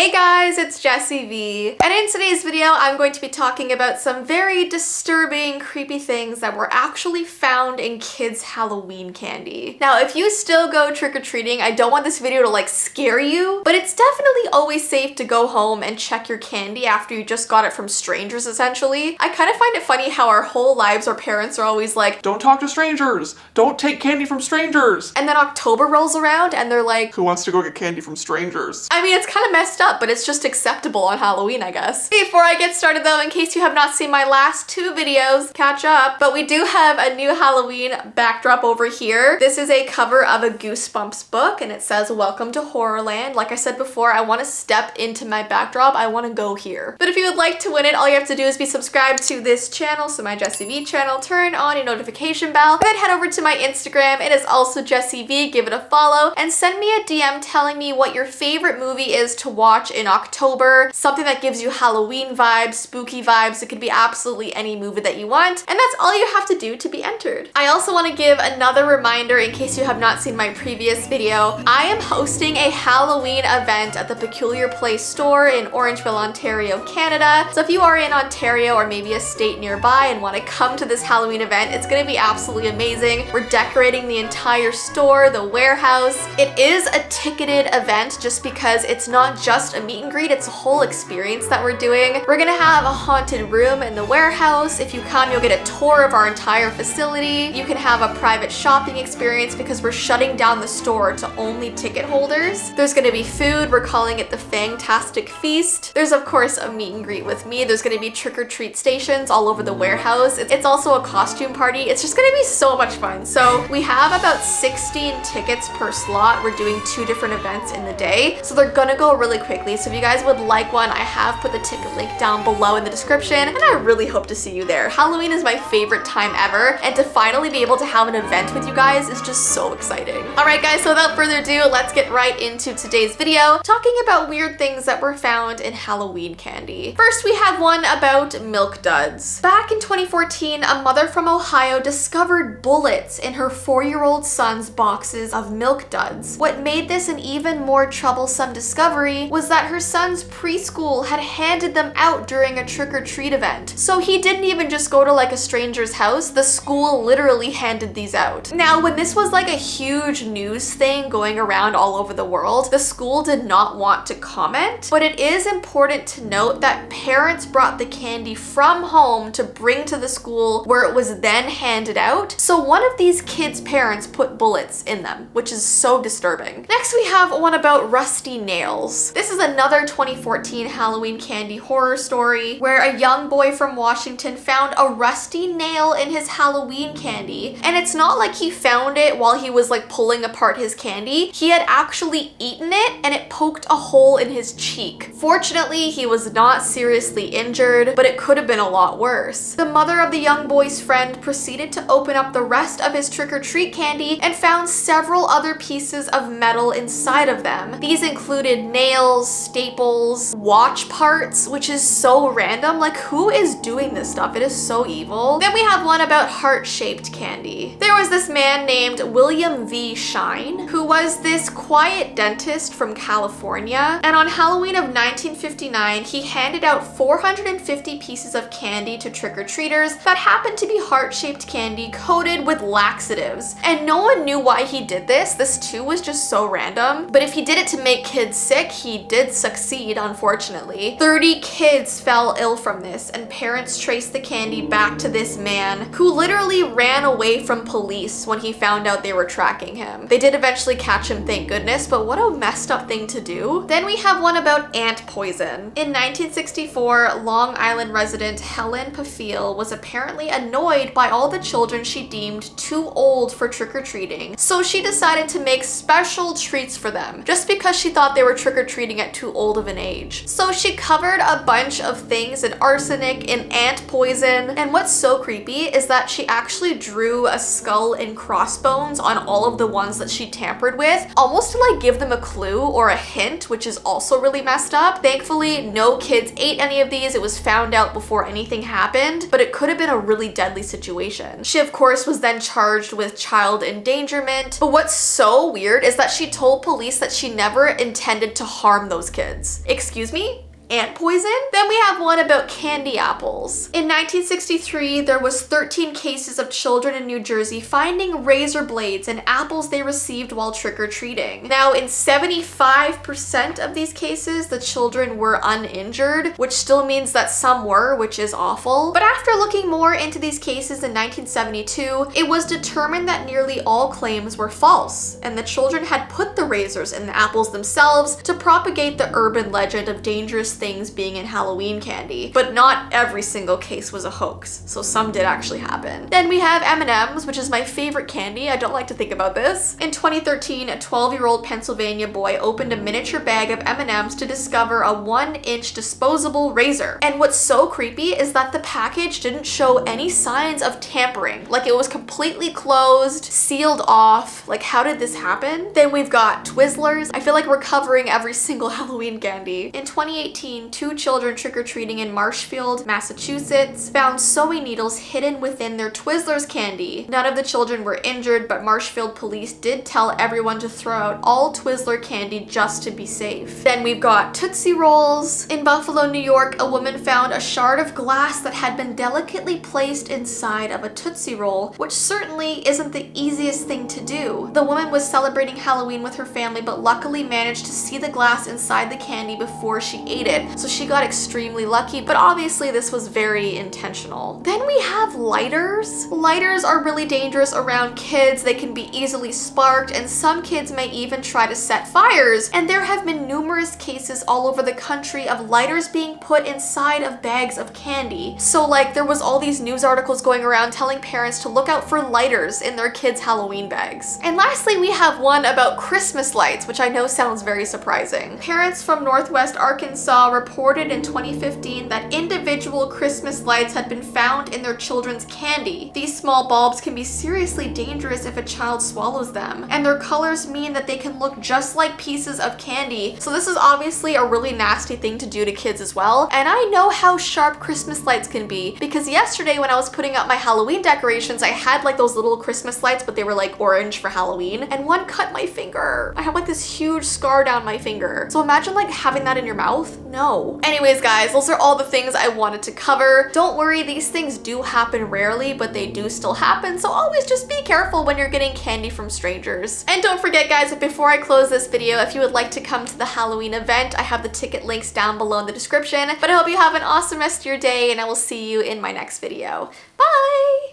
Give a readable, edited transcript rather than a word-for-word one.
Hey guys, it's Jessii Vee, and in today's video I'm going to be talking about some very disturbing, creepy things that were actually found in kids' Halloween candy. Now, if you still go trick-or-treating, I don't want this video to like scare you, but it's definitely always safe to go home and check your candy after you just got it from strangers, essentially. I kind of find it funny how our whole lives our parents are always like, don't talk to strangers, don't take candy from strangers. And then October rolls around and they're like, who wants to go get candy from strangers? I mean, it's kind of messed up, but it's just acceptable on Halloween, I guess. Before I get started though, in case you have not seen my last two videos, catch up. But we do have a new Halloween backdrop over here. This is a cover of a Goosebumps book and it says, "Welcome to Horrorland." Like I said before, I want to step into my backdrop. I want to go here. But if you would like to win it, all you have to do is be subscribed to this channel, so my Jessii Vee channel, turn on your notification bell, then head over to my Instagram. It is also Jessii Vee. Give it a follow and send me a DM telling me what your favorite movie is to watch in October, something that gives you Halloween vibes, spooky vibes. It could be absolutely any movie that you want, and that's all you have to do to be entered. I also want to give another reminder in case you have not seen my previous video. I am hosting a Halloween event at the Peculiar Place store in Orangeville, Ontario, Canada. So if you are in Ontario or maybe a state nearby and want to come to this Halloween event, it's going to be absolutely amazing. We're decorating the entire store, the warehouse. It is a ticketed event just because it's not just a meet and greet, it's a whole experience that we're doing. We're gonna have a haunted room in the warehouse. If you come, you'll get a tour of our entire facility. You can have a private shopping experience because we're shutting down the store to only ticket holders. There's gonna be food. We're calling it the Fantastic Feast. There's of course a meet and greet with me. There's gonna be trick-or-treat stations all over the warehouse. It's also a costume party. It's just gonna be so much fun. So we have about 16 tickets per slot. We're doing 2 different events in the day, so they're gonna go really quickly. So if you guys would like one, I have put the ticket link down below in the description, and I really hope to see you there. Halloween is my favorite time ever, and to finally be able to have an event with you guys is just so exciting. Alright guys, so without further ado, let's get right into today's video, talking about weird things that were found in Halloween candy. First, we have one about milk duds. Back in 2014, a mother from Ohio discovered bullets in her 4-year-old son's boxes of milk duds. What made this an even more troublesome discovery was that her son's preschool had handed them out during a trick-or-treat event. So he didn't even just go to like a stranger's house, the school literally handed these out. Now, when this was like a huge news thing going around all over the world, the school did not want to comment, but it is important to note that parents brought the candy from home to bring to the school where it was then handed out. So one of these kids' parents put bullets in them, which is so disturbing. Next, we have one about rusty nails. This is another 2014 Halloween candy horror story where a young boy from Washington found a rusty nail in his Halloween candy. And it's not like he found it while he was like pulling apart his candy. He had actually eaten it and it poked a hole in his cheek. Fortunately, he was not seriously injured, but it could have been a lot worse. The mother of the young boy's friend proceeded to open up the rest of his trick-or-treat candy and found several other pieces of metal inside of them. These included nails, staples, watch parts, which is so random. Like, who is doing this stuff? It is so evil. Then we have one about heart-shaped candy. There was this man named William V. Shine, who was this quiet dentist from California, and on Halloween of 1959, he handed out 450 pieces of candy to trick-or-treaters that happened to be heart-shaped candy coated with laxatives. And no one knew why he did this. This too was just so random. But if he did it to make kids sick, he did succeed, unfortunately. 30 kids fell ill from this, and parents traced the candy back to this man who literally ran away from police when he found out they were tracking him. They did eventually catch him, thank goodness, but what a messed up thing to do. Then we have one about ant poison. In 1964, Long Island resident Helen Pafil was apparently annoyed by all the children she deemed too old for trick-or-treating, so she decided to make special treats for them, just because she thought they were trick-or-treating at too old of an age. So she covered a bunch of things in arsenic, in ant poison, and what's so creepy is that she actually drew a skull and crossbones on all of the ones that she tampered with, almost to like give them a clue or a hint, which is also really messed up. Thankfully, no kids ate any of these. It was found out before anything happened, but it could have been a really deadly situation. She of course was then charged with child endangerment, but what's so weird is that she told police that she never intended to harm those kids. Excuse me? Ant poison? Then we have one about candy apples. In 1963, there was 13 cases of children in New Jersey finding razor blades in apples they received while trick-or-treating. Now, in 75% of these cases, the children were uninjured, which still means that some were, which is awful. But after looking more into these cases in 1972, it was determined that nearly all claims were false, and the children had put the razors in the apples themselves to propagate the urban legend of dangerous things being in Halloween candy. But not every single case was a hoax, so some did actually happen. Then we have M&Ms, which is my favorite candy. I don't like to think about this. In 2013, a 12-year-old Pennsylvania boy opened a miniature bag of M&Ms to discover a 1-inch disposable razor. And what's so creepy is that the package didn't show any signs of tampering. Like, it was completely closed, sealed off. Like, how did this happen? Then we've got Twizzlers. I feel like we're covering every single Halloween candy. In 2018, 2 children trick-or-treating in Marshfield, Massachusetts, found sewing needles hidden within their Twizzlers candy. None of the children were injured, but Marshfield police did tell everyone to throw out all Twizzler candy just to be safe. Then we've got Tootsie Rolls. In Buffalo, New York, a woman found a shard of glass that had been delicately placed inside of a Tootsie Roll, which certainly isn't the easiest thing to do. The woman was celebrating Halloween with her family, but luckily managed to see the glass inside the candy before she ate it. So she got extremely lucky, but obviously this was very intentional. Then we have lighters. Lighters are really dangerous around kids. They can be easily sparked, and some kids may even try to set fires. And there have been numerous cases all over the country of lighters being put inside of bags of candy. So like, there was all these news articles going around telling parents to look out for lighters in their kids' Halloween bags. And lastly, we have one about Christmas lights, which I know sounds very surprising. Parents from Northwest Arkansas reported in 2015 that individual Christmas lights had been found in their children's candy. These small bulbs can be seriously dangerous if a child swallows them, and their colors mean that they can look just like pieces of candy. So this is obviously a really nasty thing to do to kids as well. And I know how sharp Christmas lights can be, because yesterday when I was putting up my Halloween decorations, I had like those little Christmas lights, but they were like orange for Halloween, and one cut my finger. I have like this huge scar down my finger. So imagine like having that in your mouth. No. Anyways, guys, those are all the things I wanted to cover. Don't worry, these things do happen rarely, but they do still happen, so always just be careful when you're getting candy from strangers. And don't forget, guys, that before I close this video, if you would like to come to the Halloween event, I have the ticket links down below in the description. But I hope you have an awesome rest of your day, and I will see you in my next video. Bye!